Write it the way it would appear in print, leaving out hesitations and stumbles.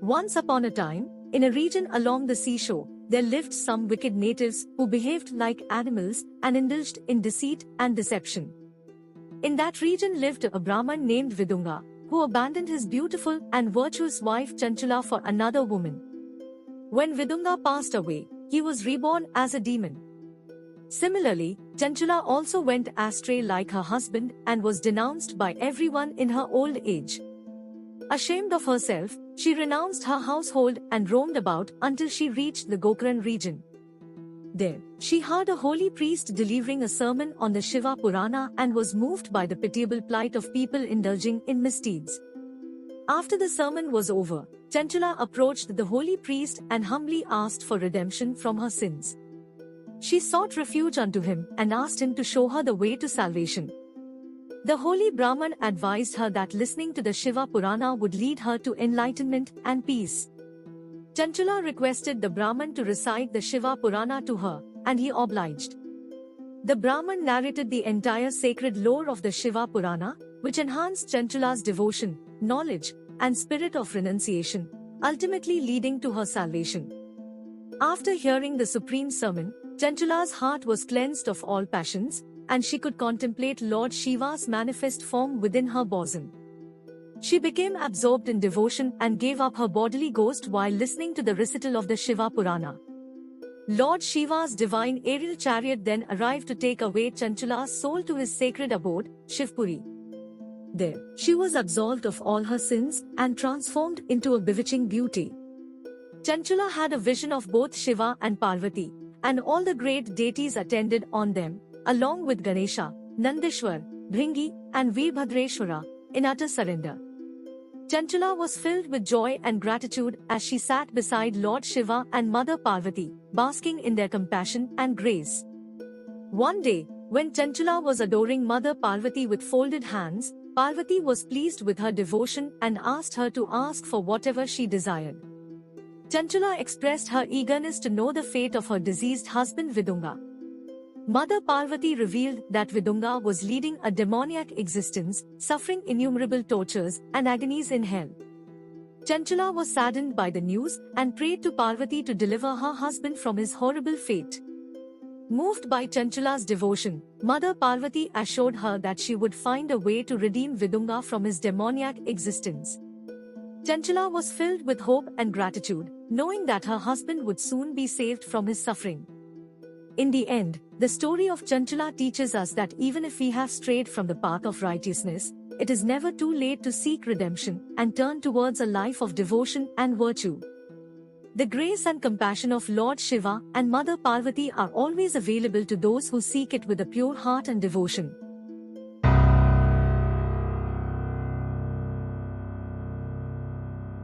Once upon a time, in a region along the seashore, there lived some wicked natives who behaved like animals and indulged in deceit and deception. In that region lived a Brahmin named Vidunga, who abandoned his beautiful and virtuous wife Chanchula for another woman. When Vidunga passed away, he was reborn as a demon. Similarly, Chanchula also went astray like her husband and was denounced by everyone in her old age. Ashamed of herself, she renounced her household and roamed about until she reached the Gokaran region. There, she heard a holy priest delivering a sermon on the Shiva Purana and was moved by the pitiable plight of people indulging in misdeeds. After the sermon was over, Chanchula approached the holy priest and humbly asked for redemption from her sins. She sought refuge unto him and asked him to show her the way to salvation. The holy Brahman advised her that listening to the Shiva Purana would lead her to enlightenment and peace. Chanchula requested the Brahman to recite the Shiva Purana to her, and he obliged. The Brahman narrated the entire sacred lore of the Shiva Purana, which enhanced Chanchula's devotion, knowledge, and spirit of renunciation, ultimately leading to her salvation. After hearing the supreme sermon, Chanchula's heart was cleansed of all passions, and she could contemplate Lord Shiva's manifest form within her bosom. She became absorbed in devotion and gave up her bodily ghost while listening to the recital of the Shiva Purana. Lord Shiva's divine aerial chariot then arrived to take away Chanchula's soul to his sacred abode, Shivpuri. There, she was absolved of all her sins and transformed into a bewitching beauty. Chanchula had a vision of both Shiva and Parvati, and all the great deities attended on them, along with Ganesha, Nandishwar, Bhringi, and Veerbhadreshwara, in utter surrender. Chanchula was filled with joy and gratitude as she sat beside Lord Shiva and Mother Parvati, basking in their compassion and grace. One day, when Chanchula was adoring Mother Parvati with folded hands, Parvati was pleased with her devotion and asked her to ask for whatever she desired. Chanchula expressed her eagerness to know the fate of her deceased husband Vidunga. Mother Parvati revealed that Vidunga was leading a demoniac existence, suffering innumerable tortures and agonies in hell. Chanchula was saddened by the news and prayed to Parvati to deliver her husband from his horrible fate. Moved by Chanchula's devotion, Mother Parvati assured her that she would find a way to redeem Vidunga from his demoniac existence. Chanchula was filled with hope and gratitude, knowing that her husband would soon be saved from his suffering. In the end, the story of Chanchula teaches us that even if we have strayed from the path of righteousness, it is never too late to seek redemption and turn towards a life of devotion and virtue. The grace and compassion of Lord Shiva and Mother Parvati are always available to those who seek it with a pure heart and devotion.